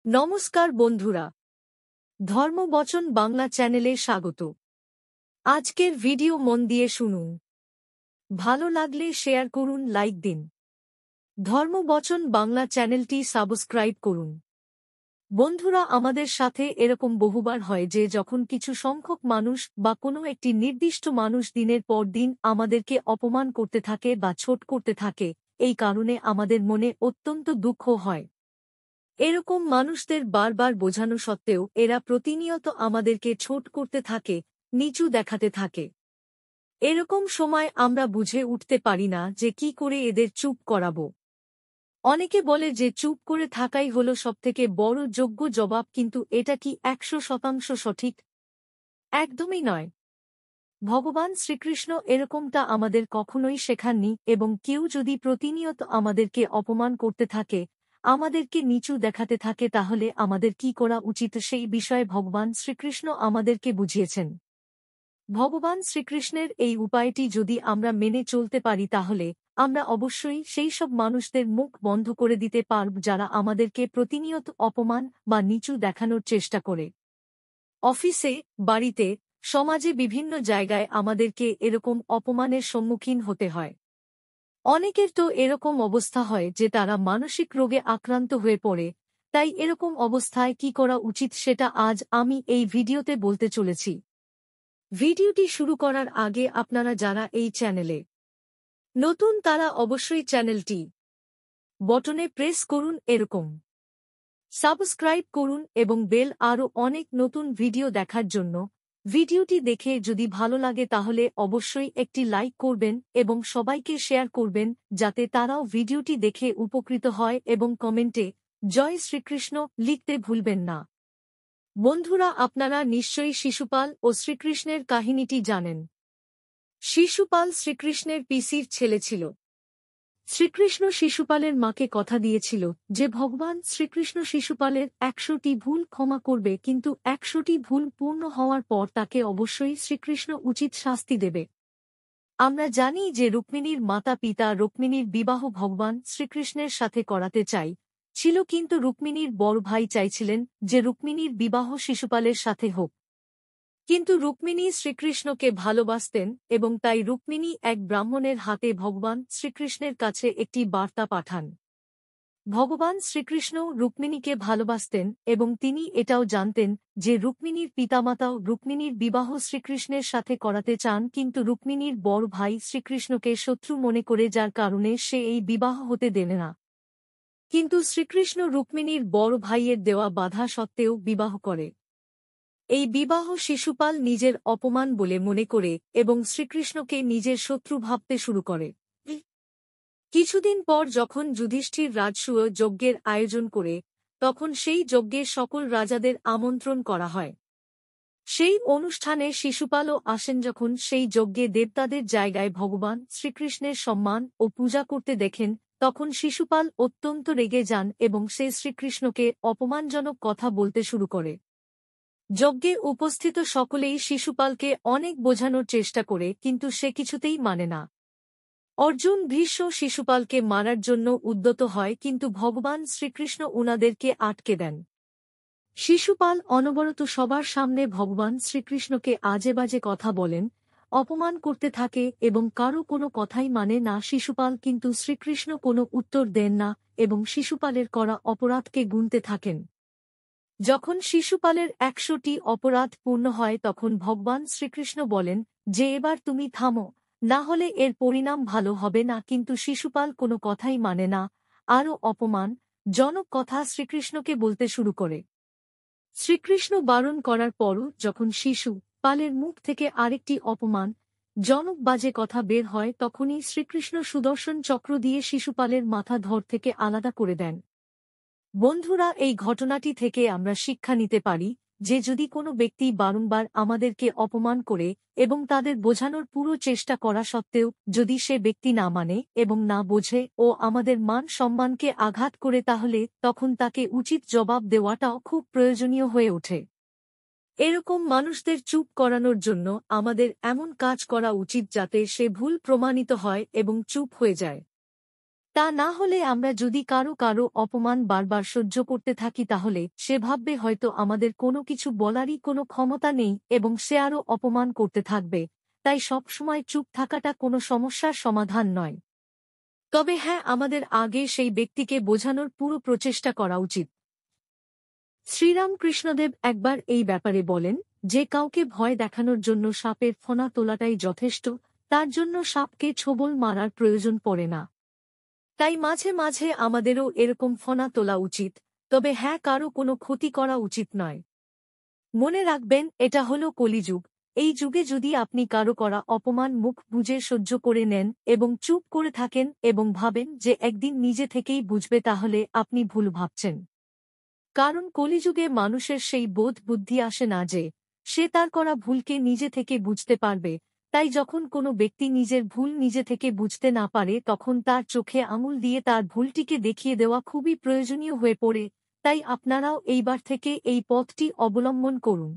নমস্কার বন্ধুরা, ধর্মবচন বাংলা চ্যানেলে স্বাগত। আজকের ভিডিও মন দিয়ে শুনুন। ভালো লাগলে শেয়ার করুন, লাইক দিন। ধর্মবচন বাংলা চ্যানেলটি সাবস্ক্রাইব করুন। বন্ধুরা, আমাদের সাথে এরকম বহুবার হয় যে যখন কিছু সংখ্যক মানুষ বা কোনো একটি নির্দিষ্ট মানুষ দিনের পর দিন আমাদেরকে অপমান করতে থাকে বা ছোট করতে থাকে, এই কারণে আমাদের মনে অত্যন্ত দুঃখ হয়। এরকম মানুষদের বারবার বোঝানো সত্ত্বেও এরা প্রতিনিয়ত আমাদেরকে ছোট করতে থাকে, নিচু দেখাতে থাকে। এরকম সময় আমরা বুঝে উঠতে পারি না যে কি করে এদের চুপ করাবো। অনেকে বলে যে চুপ করে থাকাই হলো সবথেকে বড় যোগ্য জবাব, কিন্তু এটা কি 100% সঠিক? একদমই নয়। ভগবান শ্রীকৃষ্ণ এরকমটা আমাদের কখনোই শেখাননি, এবং কেউ যদি প্রতিনিয়ত আমাদেরকে অপমান করতে থাকে, আমাদেরকে নিচু দেখাতে থাকে, তাহলে আমাদের কি করা উচিত সেই বিষয়ে ভগবান শ্রীকৃষ্ণ আমাদেরকে বুঝিয়েছেন। ভগবান শ্রীকৃষ্ণের এই উপায়টি যদি আমরা মেনে চলতে পারি, তাহলে আমরা অবশ্যই সেই সব মানুষদের মুখ বন্ধ করে দিতে পারব যারা আমাদেরকে প্রতিনিয়ত অপমান বা নিচু দেখানোর চেষ্টা করে। অফিসে, বাড়িতে, সমাজে বিভিন্ন জায়গায় আমাদেরকে এরকম অপমানের সম্মুখীন হতে হয়। অনেকের তো এরকম অবস্থা হয় যে তারা মানসিক রোগে আক্রান্ত হয়ে পড়ে। তাই এরকম অবস্থায় কি করা উচিত সেটা আজ আমি এই ভিডিওতে বলতে চলেছি। ভিডিওটি শুরু করার আগে আপনারা যারা এই চ্যানেলে নতুন তারা অবশ্যই চ্যানেলটি বটনে প্রেস করুন, এরকম সাবস্ক্রাইব করুন এবং বেল আরও অনেক নতুন ভিডিও দেখার জন্য। ভিডিওটি দেখে যদি ভালো লাগে তাহলে অবশ্যই একটি লাইক করবেন এবং সবাইকে শেয়ার করবেন যাতে তারাও ভিডিওটি দেখে উপকৃত হয়, এবং কমেন্টে জয় শ্রীকৃষ্ণ লিখতে ভুলবেন না। বন্ধুরা, আপনারা নিশ্চয়ই শিশুপাল ও শ্রীকৃষ্ণের কাহিনীটি জানেন। শিশুপাল শ্রীকৃষ্ণের পিসির ছেলে ছিল। শ্রীকৃষ্ণ শিশুপালের মাকে কথা দিয়েছিল যে ভগবান শ্রীকৃষ্ণ শিশুপালের 100টি ভুল ক্ষমা করবে, কিন্তু 100টি ভুল পূর্ণ হওয়ার পর তাকে অবশ্যই শ্রীকৃষ্ণ উচিত শাস্তি দেবে। আমরা জানি যে রুক্মিণীর মাতা পিতা রুক্মিণীর বিবাহ ভগবান শ্রীকৃষ্ণের সাথে করাতে ছিল, কিন্তু রুক্মিণীর বড় ভাই চাইছিলেন যে রুক্মিণীর বিবাহ শিশুপালের সাথে হোক। কিন্তু রুক্মিণী শ্রীকৃষ্ণকে ভালোবাসতেন, এবং তাই রুক্মিণী এক ব্রাহ্মণের হাতে ভগবান শ্রীকৃষ্ণের কাছে একটি বার্তা পাঠান। ভগবান শ্রীকৃষ্ণ রুক্মিণীকে ভালোবাসতেন, এবং তিনি এটাও জানতেন যে রুক্মিণীর পিতামাতাও রুক্মিণীর বিবাহ শ্রীকৃষ্ণের সাথে করাতে চান, কিন্তু রুক্মিণীর বড় ভাই শ্রীকৃষ্ণকে শত্রু মনে করে, যার কারণে সে এই বিবাহ হতে দেবে না। কিন্তু শ্রীকৃষ্ণ রুক্মিণীর বড় ভাইয়ের দেওয়া বাধা সত্ত্বেও বিবাহ করে। এই বিবাহ শিশুপাল নিজের অপমান বলে মনে করে এবং শ্রীকৃষ্ণকে নিজের শত্রু ভাবতে শুরু করে। কিছুদিন পর যখন যুধিষ্ঠির রাজসূয় যজ্ঞের আয়োজন করে, তখন সেই যজ্ঞে সকল রাজাদের আমন্ত্রণ করা হয়। সেই অনুষ্ঠানে শিশুপালও আসেন। যখন সেই যজ্ঞে দেবতাদের জায়গায় ভগবান শ্রীকৃষ্ণের সম্মান ও পূজা করতে দেখেন, তখন শিশুপাল অত্যন্ত রেগে যান এবং সে শ্রীকৃষ্ণকে অপমানজনক কথা বলতে শুরু করে। যজ্ঞে উপস্থিত সকলেই শিশুপালকে অনেক বোঝানোর চেষ্টা করে, কিন্তু সে কিছুতেই মানে না। অর্জুন, ভীষ্ম শিশুপালকে মারার জন্য উদ্যত হয়, কিন্তু ভগবান শ্রীকৃষ্ণ উনাদেরকে আটকে দেন। শিশুপাল অনবরত সবার সামনে ভগবান শ্রীকৃষ্ণকে আজে বাজে কথা বলেন, অপমান করতে থাকে এবং কারো কোনো কথাই মানে না। শিশুপাল কিন্তু শ্রীকৃষ্ণ কোনো উত্তর দেন না এবং শিশুপালের করা অপরাধকে গুনতে থাকেন। যখন শিশুপালের 100টি অপরাধ পূর্ণ হয়, তখন ভগবান শ্রীকৃষ্ণ বলেন যে এবার তুমি থামো, না হলে এর পরিণাম ভালো হবে না। কিন্তু শিশুপাল কোনো কথাই মানে না, আরও অপমান জনক কথা শ্রীকৃষ্ণকে বলতে শুরু করে। শ্রীকৃষ্ণ বারণ করার পরও যখন শিশুপালের মুখ থেকে আরেকটি অপমান জনক বাজে কথা বের হয়, তখনই শ্রীকৃষ্ণ সুদর্শন চক্র দিয়ে শিশুপালের মাথা ধর থেকে আলাদা করে দেন। বন্ধুরা, এই ঘটনাটি থেকে আমরা শিক্ষা নিতে পারি যে যদি কোনো ব্যক্তি বারংবার আমাদেরকে অপমান করে এবং তাদের বোঝানোর পুরো চেষ্টা করা সত্ত্বেও যদি সে ব্যক্তি না মানে এবং না বোঝে ও আমাদের মান সম্মানকে আঘাত করে, তাহলে তখন তাকে উচিত জবাব দেওয়াটাও খুব প্রয়োজনীয় হয়ে ওঠে। এরকম মানুষদের চুপ করানোর জন্য আমাদের এমন কাজ করা উচিত যাতে সে ভুল প্রমাণিত হয় এবং চুপ হয়ে যায়। তা না হলে আমরা যদি কারো কারো অপমান বারবার সহ্য করতে থাকি তাহলে সে ভাববে হয়তো আমাদের কোনো কিছু বলারই কোনো ক্ষমতা নেই এবং সে আরও অপমান করতে থাকবে, তাই সবসময় চুপ থাকাটা কোনো সমস্যার সমাধান নয়। তবে হ্যাঁ, আমাদের আগে সেই ব্যক্তিকে বোঝানোর পুরো প্রচেষ্টা করা উচিত। শ্রীরামকৃষ্ণদেব একবার এই ব্যাপারে বলেন, যে কাউকে ভয় দেখানোর জন্য সাপের ফণা তোলাটাই যথেষ্ট, তার জন্য সাপকে ছোবল মারার প্রয়োজন পড়ে না। তাই মাঝে মাঝে আমাদেরও এরকম ফণা তোলা উচিত, তবে হ্যাঁ, কারো কোনো ক্ষতি করা উচিত নয়। মনে রাখবেন, এটা হলো কলিযুগ। এই যুগে যদি আপনি কারো করা অপমান মুখ বুজে সহ্য করে নেন এবং চুপ করে থাকেন এবং ভাবেন যে একদিন নিজে থেকেই বুঝবে, তাহলে আপনি ভুল ভাবছেন। কারণ কলিযুগে মানুষের সেই বোধ বুদ্ধি আসে না যে সে তার করা ভুলকে নিজে থেকে বুঝতে পারবে। তাই যখন কোনো ব্যক্তি নিজের ভুল নিজে থেকে বুঝতে না পারে তখন তার চোখে আঙুল দিয়ে তার ভুলটিকে দেখিয়ে দেওয়া খুবই প্রয়োজনীয় হয়ে পড়ে। তাই আপনারাও এইবার থেকে এই পথটি অবলম্বন করুন।